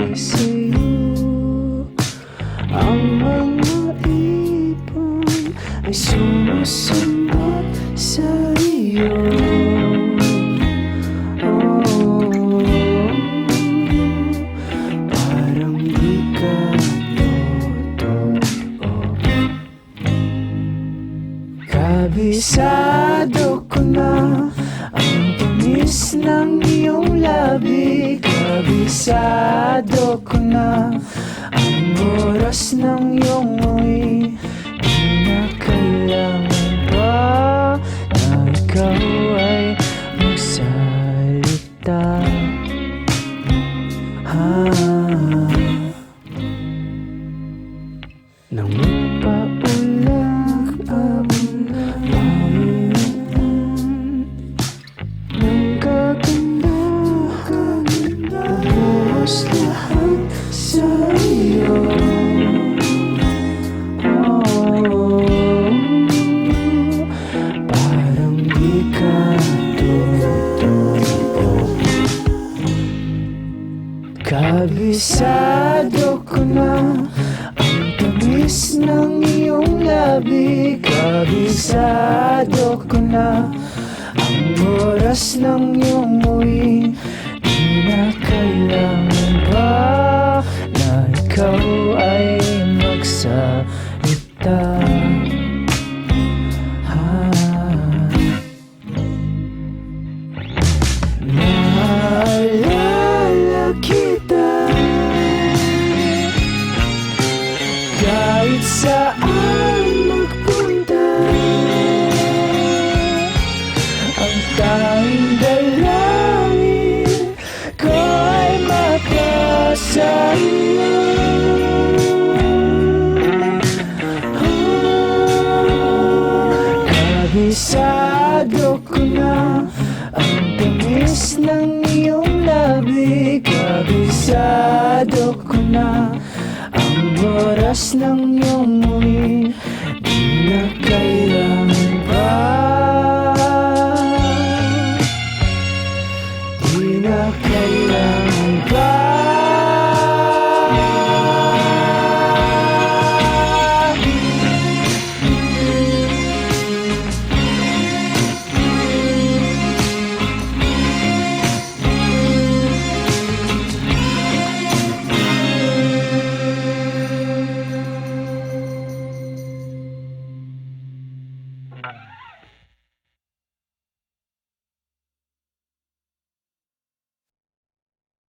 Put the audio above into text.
bagay sa'yo. Ang mga ibon ay sumusunod sa iyo. Parang di ka totoo. Kabisado ko na ang tamis ng iyong labi. Kabisado ko na ang oras ng iyong uwi. Di na kailangan pa na ikaw ay magsalita. Nang magpaulan ang hangin, ng kagandahan, buhos lahat sa iyo. Parang di ka totoo. Kabisado ko na ang tamis ng iyong labi. Kabisado ko na ang oras ng iyong uwi. Di na kailangan pa na ikaw ay magsalita. Naalala kita kahit saan magpunta. Ang tanging dalangin ko ay makasa iyo. Kabisado ko na ang tamis ng iyong labi. Kabisado ko na ang oras ng iyong uwi. Di na kailangan pa